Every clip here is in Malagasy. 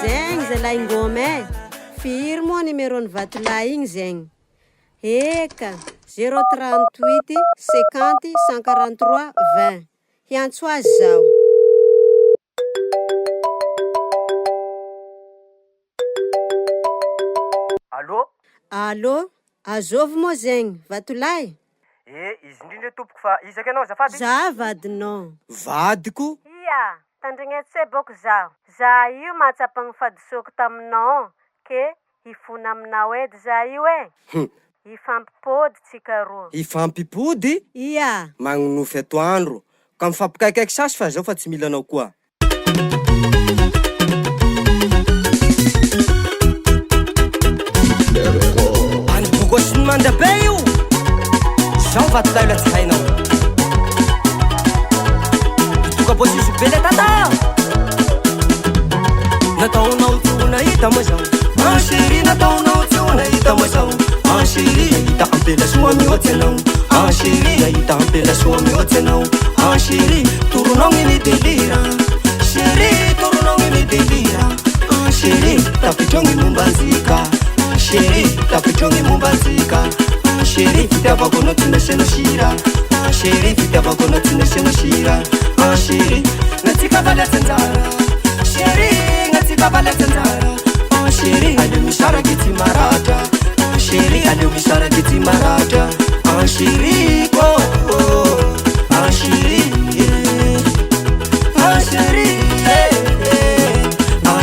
Zegny zalahy ngôma firy moa numéro-ny vatolahy igny zegny? Eka 038 50 143 20 hiantso azy zao. Allô, azovy moa zegny vatolahy? Izy indrindra tompoko fa izaka anao zafady. Za vadinao. Vadiko? Ia, tandrignetsy boko zaho. Za io mahatsapagny fadisoko taminao, ke hifona aminao edy za io Hifampipody tsika roa. Hifampipody? Ia. Magnonofy atoandro. Ka mifampikaikaiky sasy fa zao fa tsy mila anao koa. Any boko sy ny mandabe io. Zao vatolahy la tsy hainao. Toka bosy bele tata. Nataonao tsy nahita moa zao. Chérie, nataonao tsy nahita moa zao. Chérie, hita ampela soa mihoatsy anao. Chérie, hita ampela soa mihoatsy anao. Chérie, toronao ny delira. Chérie, toronao ny delira. Chérie, tapitrongy mombantsika. Chérie, tapitrongy mombantsika. Chérie, fitiavako anao tsy nasiana sira. Chérie, fitiavako anao tsy nasiana sira. Chérie, natsika valatsy anjara. Chérie, natsika valatsy anjara. Chérie, aleo misaraky tsy maratra. Chérie, aleo misaraky tsy maratra. Chérie, oh oh. Chérie, chérie,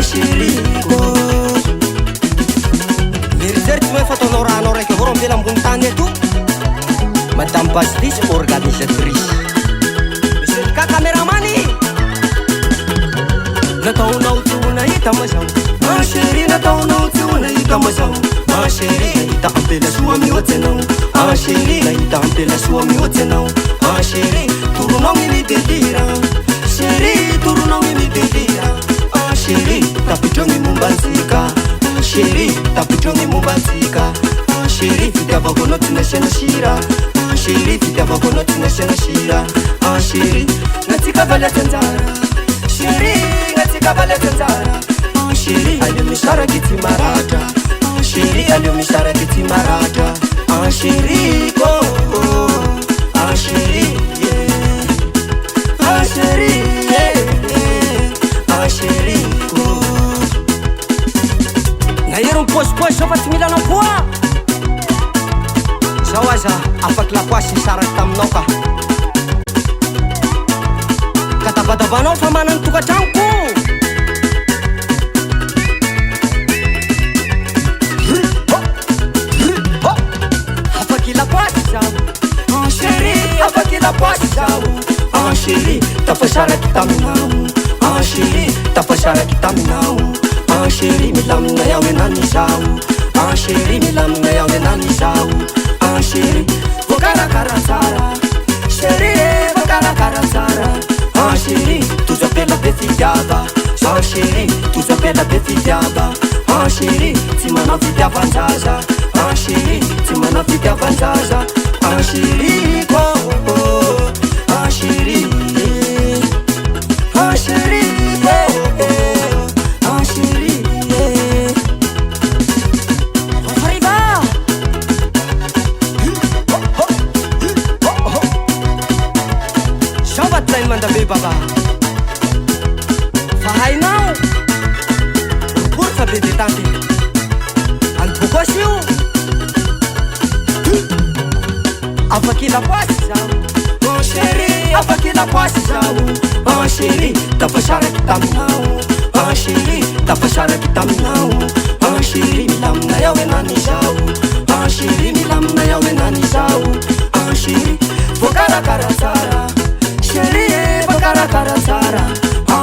chérie, oh. Merizery tsy hoe fataonao rahanao raiky avao ambela ambony tany eto. Madame Pastis, organisatrice. Monsieur le caméramani. Nataonao tsy nahita moa zao. Chérie, nataonao tsy nahita moa zao. Chérie, hita ampela soa mihoatsy anao. Chérie, hita ampela soa mihoatsy anao. Chérie, toronao ny delira. Chérie, toronao ny delira. Chérie, tapitrongy mombantsika. Chérie, tapitrongy mombantsika. Chérie, fitiavako anao tsy nasiana sira. Chérie, fitiavako anao tsy nasiana sira. Chérie, natsika valatsy anjara. Chérie, natsika valatsy anjara. Chérie, aleo misaraky tsy maratra. Chérie, aleo misaraky tsy maratra. Chérie, oh oh. Chérie, yeah. Chérie, yeah. Chérie, oh. Nahery miposiposy zao fa tsy mila anao koa. Zao aza afaky lakoasy isaraky taminao ka. Ka tabatabanao fa manany tokantragnoko. Chérie, tafasaraky taminao. Chérie, tafasaraky taminao. Chérie, milamina yaho enany zao. Chérie, milamina yaho enany zao. Chérie, voakarakara tsara. Chérie, voakarakara tsara. Chérie, tojo apela be fitiava. Chérie, tojo apela be fitiava. Chérie, tsy manao fitiavan-jaza. Chérie, tsy manao fitiavan-jaza. Chérie, oh oh. Chérie, chérie, chérie, arriva. Shabatlain mandabe baba. Fahainao. Forza be detante. Al bokosio. Afaky la poisse zao. Chérie, afaky la poisse zao. Chérie, tafasaraky taminao. Chérie, tafasaraky taminao. Chérie, milamina yaho enany zao. Chérie, milamina yaho enany zao. Chérie, voakarakara tsara. Chérie, voakarakara tsara.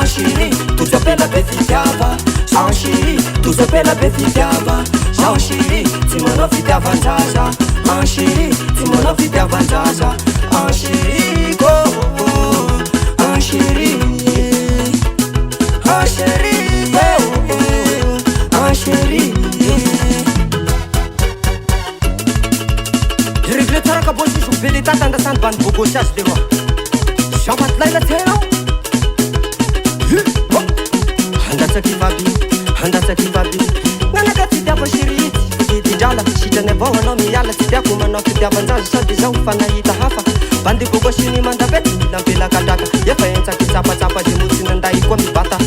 Chérie, tojo apela be fitiava. Chérie, tojo apela be fitiava. Chérie, tsy manao fitiavan-jaza. Chérie, tsy manao fitiavan-jaza. Chérie, oh oh. Chérie, chérie, oh oh. Chérie, réglé tsara ka bosy iso be le tata andasany bany bogosy azy leroa. Samatlaila tena. manao fitiavan-jazo sady zao fanahita hafa bandiko koa siny mandavety mila mpelakadraka efa entsaky tsapatsapa ze motsy nanday koa mibata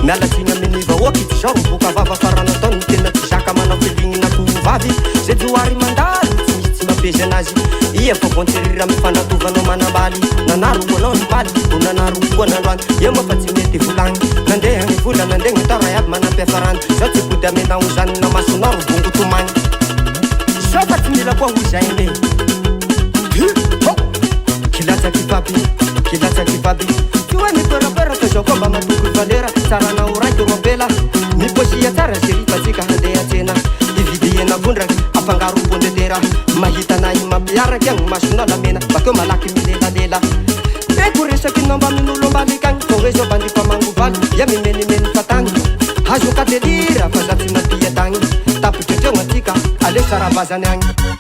mialatsiny amin'ny vahoaky zao boka vava faranataony tena tizaka manao filignina kovavy ze joary mandalo tsy misy tsy mapezy anazy ia fa vontsirira mifanatovanao manambaly nanaro koanao nimbaly vo nanaro koa nandroany ia moa fa tsy mety volagny nandeha ny vola nandeha ny taora iaby manam-piafarany zao tsy body amenao zany na masonao bongo tomagny sao fa tsy mila koa hoy zay me kilatsaky baby tsy hoe miperapera fa zao koa mba matoky valera tsaranao raiky roapela miposia tsara ze rifatsika handeha tsena ividiena vondraky afangaro pondetera mahitanay mampiaraky agny masonao lamena bakeo malaky milelalela eko resaky nomba minolo ambalikagny fa hoe zao bandiko amangovaly ia mimenimeny fatagny azo katelira fa za tsy napia tagny tapitrotreogna atsika aleo tsara vazany agny